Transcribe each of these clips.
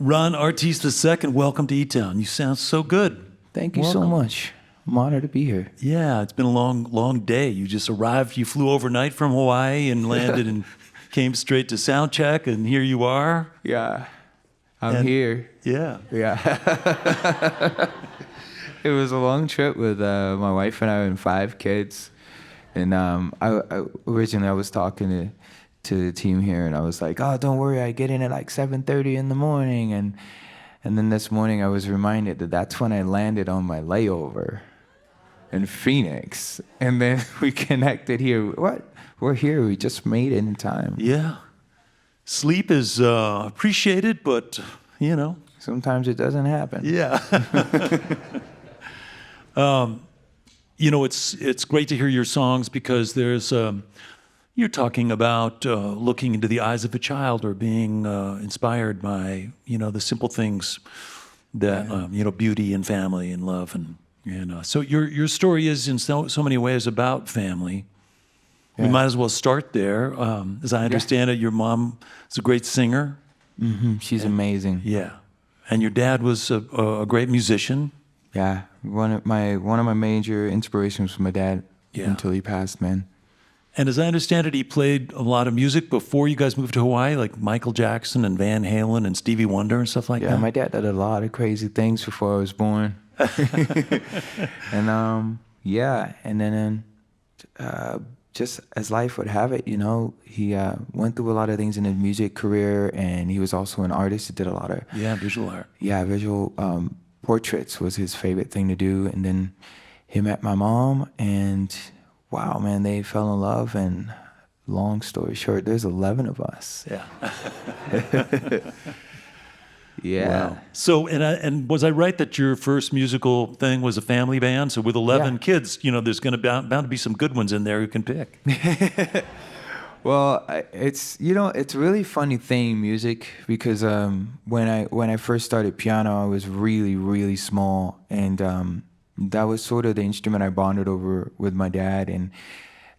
Ron Artis II, welcome to eTown. You sound so good. Thank you so much. I'm honored to be here. Yeah, it's been a long day. You just arrived, you flew overnight from Hawaii and landed and came straight to sound check, and here you are. Yeah, I'm here. Yeah. Yeah. It was a long trip with my wife and I and 5 kids. And originally I was talking to the team here, and I was like, oh, don't worry, I get in at like 7:30 in the morning. And then this morning I was reminded that that's when I landed on my layover in Phoenix. And then we connected here. What? We're here. We just made it in time. Yeah. Sleep is appreciated, but, you know. Sometimes it doesn't happen. Yeah. You know, it's great to hear your songs because there's you're talking about looking into the eyes of a child or being inspired by, you know, the simple things that you know, beauty and family and love and so your story is in so many ways about family. Yeah. We might as well start there. As I understand it, your mom is a great singer. Mm-hmm. She's amazing. Yeah, and your dad was a great musician. Yeah, one of my major inspirations was my dad until he passed, man. And as I understand it, he played a lot of music before you guys moved to Hawaii, like Michael Jackson and Van Halen and Stevie Wonder and stuff like that. Yeah, my dad did a lot of crazy things before I was born. And yeah, and then just as life would have it, you know, he went through a lot of things in his music career, and he was also an artist. He did a lot of visual art. Yeah, visual portraits was his favorite thing to do. And then he met my mom, and wow, man, they fell in love. And long story short, there's 11 of us. Yeah. Yeah. Wow. So, and was I right that your first musical thing was a family band? So with 11 kids, you know, there's going to bound to be some good ones in there who can pick. Well, it's, you know, it's a really funny thing, music, because when I first started piano, I was really, really small, and that was sort of the instrument I bonded over with my dad. And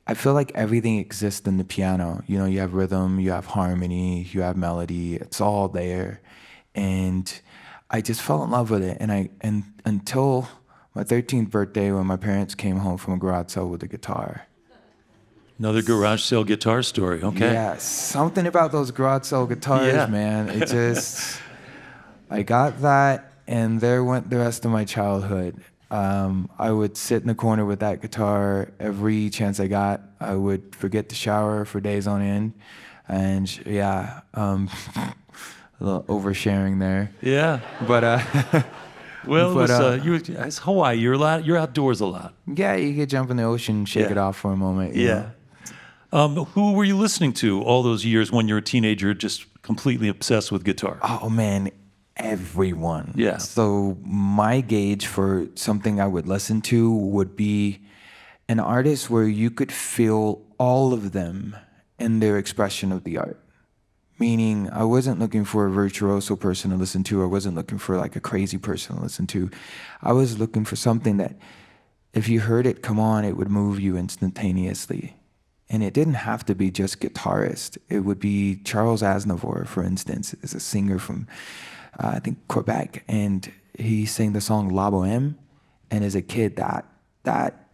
I feel like everything exists in the piano. You know, you have rhythm, you have harmony, you have melody. It's all there. And I just fell in love with it. And until my 13th birthday, when my parents came home from a garage sale with a guitar. Another garage sale guitar story, okay. Yeah, something about those garage sale guitars, man. It just, I got that, and there went the rest of my childhood. I would sit in the corner with that guitar every chance I got. I would forget to shower for days on end. And yeah, a little oversharing there. Yeah. But well, it's Hawaii. You're outdoors a lot. Yeah, you could jump in the ocean, shake it off for a moment. You know? Who were you listening to all those years when you were a teenager, just completely obsessed with guitar? Oh man, everyone. Yeah. So my gauge for something I would listen to would be an artist where you could feel all of them in their expression of the art. Meaning, I wasn't looking for a virtuoso person to listen to. I wasn't looking for like a crazy person to listen to. I was looking for something that, if you heard it come on, it would move you instantaneously. And it didn't have to be just guitarist. It would be Charles Aznavour, for instance, is a singer from, I think, Quebec. And he sang the song La Boheme. And as a kid, that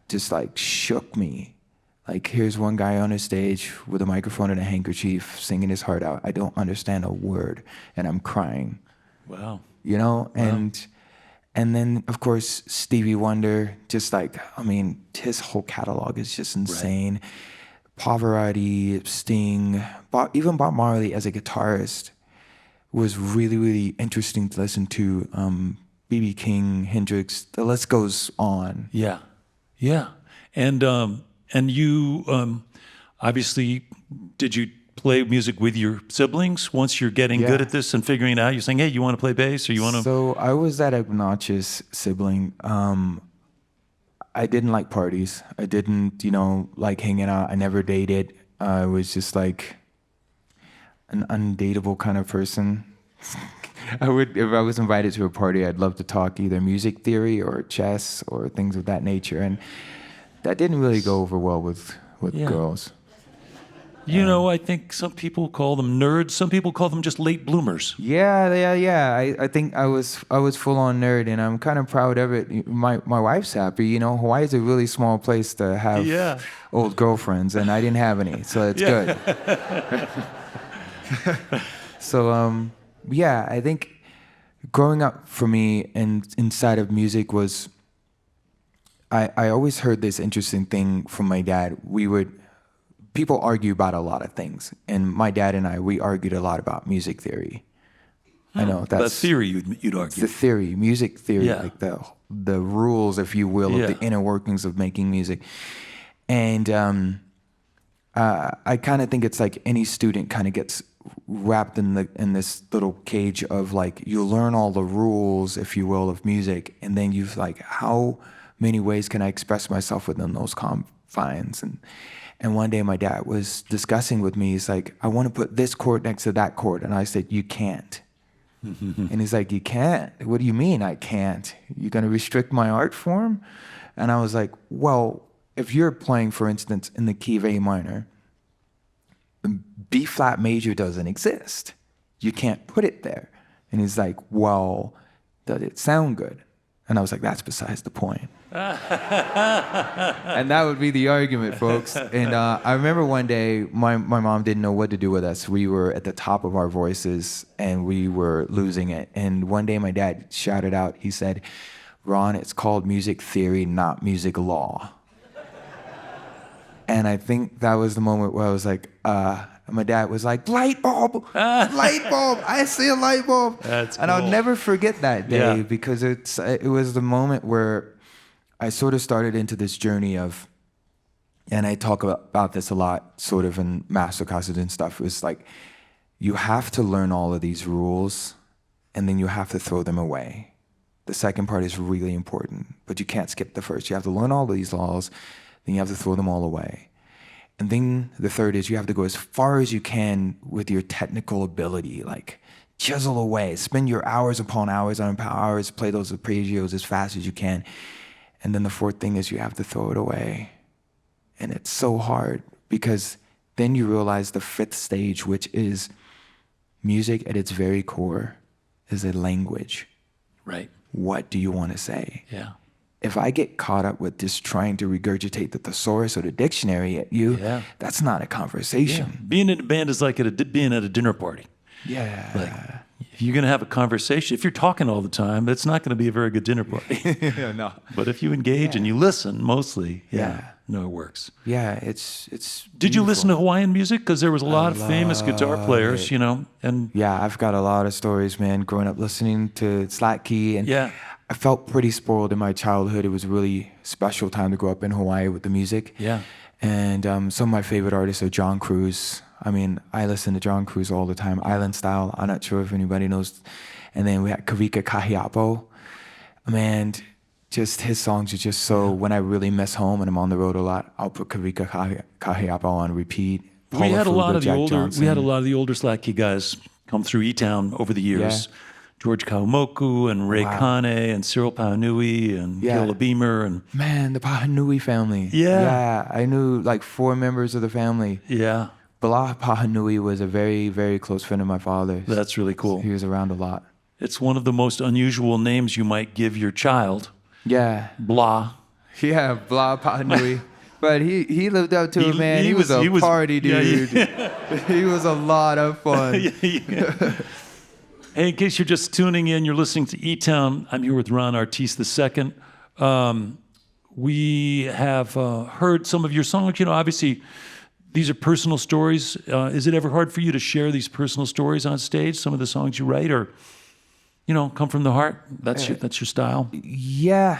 just like shook me. Like, here's one guy on a stage with a microphone and a handkerchief singing his heart out. I don't understand a word, and I'm crying. Wow. You know? Wow. And then, of course, Stevie Wonder, just like, I mean, his whole catalog is just insane. Right. Pavarotti, Sting, even Bob Marley as a guitarist was really, really interesting to listen to. B.B. King, Hendrix, the list goes on. Yeah. Yeah. And you, obviously, did you play music with your siblings once you're getting good at this and figuring it out? You're saying, hey, you want to play bass or you want to... So I was that obnoxious sibling. I didn't like parties. I didn't, you know, like hanging out. I never dated. I was just like an undateable kind of person. If I was invited to a party, I'd love to talk either music theory or chess or things of that nature. And that didn't really go over well with girls. You know, I think some people call them nerds. Some people call them just late bloomers. Yeah. I think I was full on nerd, and I'm kind of proud of it. My wife's happy. You know, Hawaii is a really small place to have old girlfriends, and I didn't have any, so it's good. So I think growing up for me and inside of music was, I always heard this interesting thing from my dad. People argue about a lot of things, and my dad and we argued a lot about music theory. I know that's the theory you'd argue. the theory, music theory, Yeah. like the rules, if you will, of the inner workings of making music. And I kind of think it's like any student kind of gets wrapped in this little cage of like, you learn all the rules, if you will, of music, and then you've like, how many ways can I express myself within those confines? And one day my dad was discussing with me, he's like, I want to put this chord next to that chord. And I said, you can't. And he's like, you can't? What do you mean I can't? You're going to restrict my art form? And I was like, well, if you're playing, for instance, in the key of A minor, B flat major doesn't exist. You can't put it there. And he's like, well, does it sound good? And I was like, that's besides the point. And that would be the argument, folks. And I remember one day, my mom didn't know what to do with us. We were at the top of our voices, and we were losing it. And one day my dad shouted out, he said, Ron, it's called music theory, not music law. And I think that was the moment where I was like, my dad was like, light bulb, I see a light bulb. That's and cool. I'll never forget that day Yeah. because it was the moment where I sort of started into this journey of, and I talk about this a lot sort of in masterclasses and stuff, it's like, you have to learn all of these rules and then you have to throw them away. The second part is really important, but you can't skip the first. You have to learn all of these laws, then you have to throw them all away. And then the third is you have to go as far as you can with your technical ability, like chisel away, spend your hours upon hours on hours, play those arpeggios as fast as you can. And then the fourth thing is you have to throw it away. And it's so hard because then you realize the fifth stage, which is music at its very core, is a language. Right. What do you want to say? Yeah. If I get caught up with just trying to regurgitate the thesaurus or the dictionary at you, that's not a conversation. Being in a band is like being at a dinner party. Yeah. Like, if you're going to have a conversation, if you're talking all the time, that's not going to be a very good dinner party. No. But if you engage and you listen mostly, no, it works. Yeah, it's Did you beautiful. listen to Hawaiian music? Because there was a lot of famous guitar players, you know, and Yeah, I've got a lot of stories, man, growing up listening to Slack Key. And I felt pretty spoiled in my childhood. It was a really special time to grow up in Hawaii with the music. Yeah. And some of my favorite artists are John Cruz. I mean, I listen to John Cruz all the time. Island Style, I'm not sure if anybody knows. And then we had Kavika Kahiapo. Man, just his songs are just so, when I really miss home and I'm on the road a lot, I'll put Kavika Kahiapo on repeat. We had a lot of the Jack older Johnson. we had a lot of the older Slack Key guys come through eTown over the years. George Kaumoku and Ray Kane and Cyril Pahanui and Gila Beamer and Man, the Pahanui family. Yeah. I knew like 4 members of the family. yeah, Bala Pahanui was a very, very close friend of my father's. that's really cool. He was around a lot. It's one of the most unusual names you might give your child. Yeah. Blah. Yeah, Bla Pahanui. But he lived up to it, man. He was a party dude. He was a lot of fun. Hey, in case you're just tuning in, you're listening to eTown. I'm here with Ron Artis II. We have heard some of your songs. You know, obviously, these are personal stories. Is it ever hard for you to share these personal stories on stage? Some of the songs you write, or you know, come from the heart. That's your style. Yeah.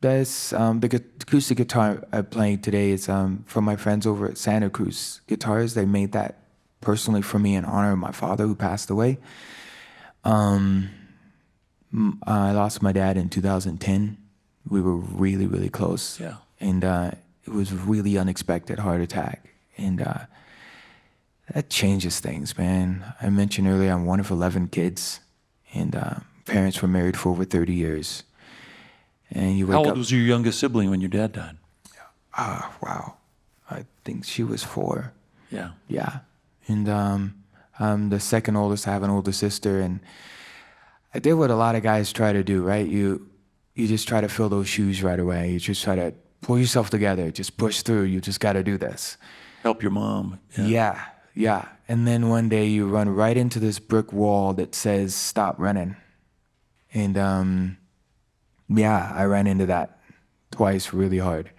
That's the acoustic guitar I'm playing today is from my friends over at Santa Cruz Guitars. They made that personally for me in honor of my father who passed away. I lost my dad in 2010. We were really, really close. Yeah. And it was a really unexpected heart attack. And that changes things, man. I mentioned earlier I'm one of 11 kids. And parents were married for over 30 years. And you wake How up. old was your youngest sibling when your dad died? Wow. I think she was 4. Yeah. Yeah. And I'm the second oldest. I have an older sister, and I did what a lot of guys try to do, right? You just try to fill those shoes right away. You just try to pull yourself together, just push through. You just got to do this. Help your mom. Yeah, yeah. And then one day you run right into this brick wall that says stop running. And yeah, I ran into that twice really hard.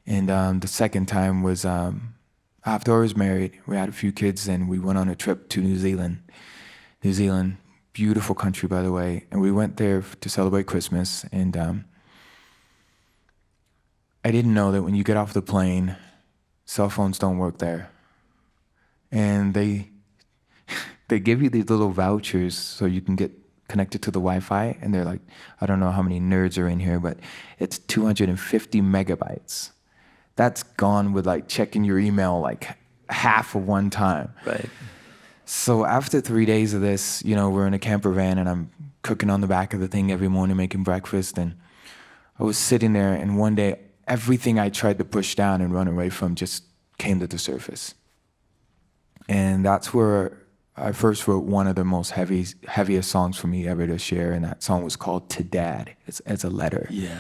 And the second time was after I was married. We had a few kids, and we went on a trip to New Zealand. New Zealand, beautiful country, by the way. And we went there to celebrate Christmas. And I didn't know that when you get off the plane, cell phones don't work there. And they give you these little vouchers so you can get connected to the Wi-Fi. And they're like, I don't know how many nerds are in here, but it's 250 megabytes. That's gone with like checking your email like half of one time. Right. So after 3 days of this, you know, we're in a camper van, and I'm cooking on the back of the thing every morning, making breakfast. And I was sitting there, and one day, everything I tried to push down and run away from just came to the surface. And that's where I first wrote one of the most heaviest songs for me ever to share. And that song was called To Dad. It's a letter. Yeah.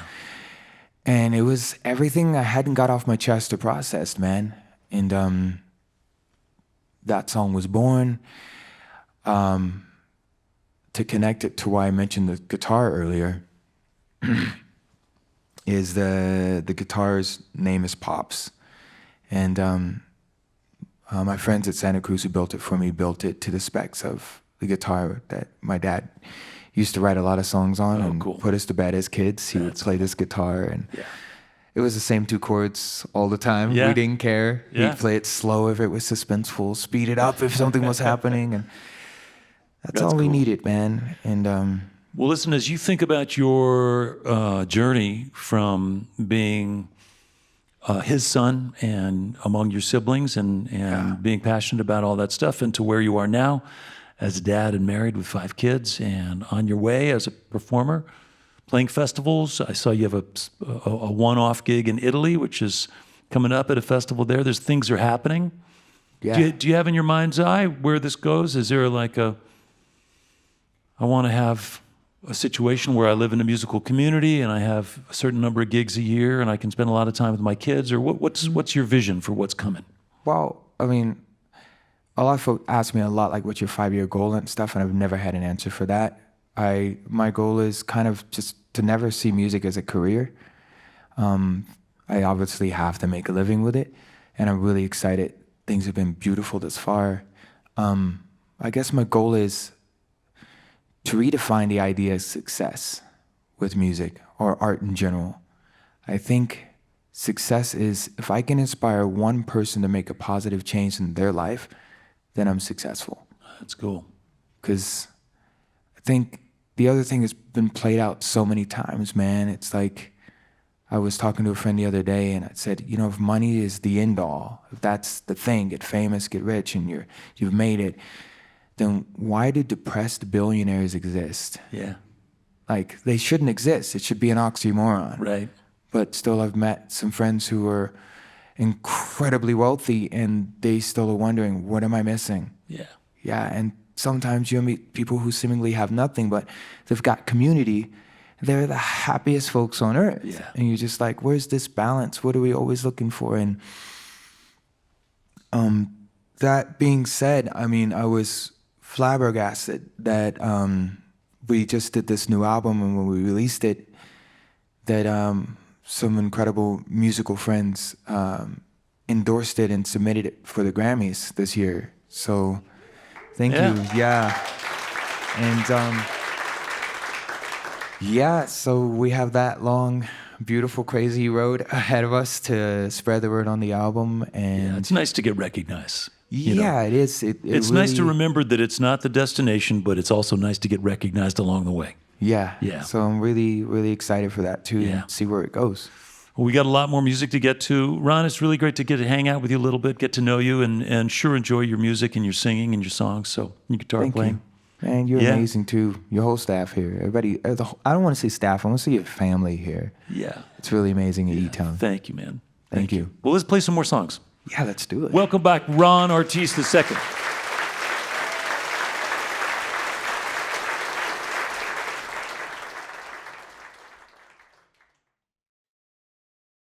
And it was everything I hadn't got off my chest or processed, man. And that song was born. To connect it to why I mentioned the guitar earlier, is the guitar's name is Pops. And my friends at Santa Cruz who built it for me built it to the specs of the guitar that my dad used to write a lot of songs on and put us to bed as kids. He would play this guitar, and it was the same 2 chords all the time. Yeah. We didn't care. Yeah. He'd play it slow if it was suspenseful, speed it up if something was happening, and that's all we needed, man. And well, listen, as you think about your journey from being his son and among your siblings and being passionate about all that stuff, and to where you are now as a dad and married with 5 kids and on your way as a performer, playing festivals. I saw you have a one-off gig in Italy, which is coming up at a festival there. There's things are happening. yeah. Do you have in your mind's eye where this goes? Is there like I want to have a situation where I live in a musical community and I have a certain number of gigs a year and I can spend a lot of time with my kids? Or what's your vision for what's coming? Well, I mean, a lot of folks ask me a lot, like, what's your 5-year goal and stuff, and I've never had an answer for that. My goal is kind of just to never see music as a career. I obviously have to make a living with it, and I'm really excited. Things have been beautiful thus far. I guess my goal is to redefine the idea of success with music or art in general. I think success is if I can inspire one person to make a positive change in their life, then I'm successful. That's cool. Because I think the other thing has been played out so many times, man. It's like I was talking to a friend the other day, and I said, you know, if money is the end all, if that's the thing, get famous, get rich, and you've made it, then why do depressed billionaires exist? Yeah. Like, they shouldn't exist. It should be an oxymoron. Right. But still, I've met some friends who are incredibly wealthy, and they still are wondering, what am I missing? Yeah. Yeah, and sometimes you'll meet people who seemingly have nothing, but they've got community. They're the happiest folks on earth. Yeah. And you're just like, where's this balance? What are we always looking for? And that being said, I mean, I was flabbergasted that we just did this new album, and when we released it, that some incredible musical friends endorsed it and submitted it for the Grammys this year. So thank you. Yeah. And so we have that long, beautiful, crazy road ahead of us to spread the word on the album. And it's nice to get recognized. Yeah, it is. It's really nice to remember that it's not the destination, but it's also nice to get recognized along the way. Yeah. Yeah. So I'm really, really excited for that too, Yeah. and see where it goes. Well, we got a lot more music to get to. Ron, it's really great to get to hang out with you a little bit, get to know you, and sure enjoy your music and your singing and your songs. So your guitar Thank playing. you. Man, you're amazing too. Your whole staff here. Everybody, I don't want to say staff, I want to say your family here. Yeah. It's really amazing at eTown. Thank you, man. Thank you. Well, let's play some more songs. Yeah, let's do it. Welcome back, Ron Artis II.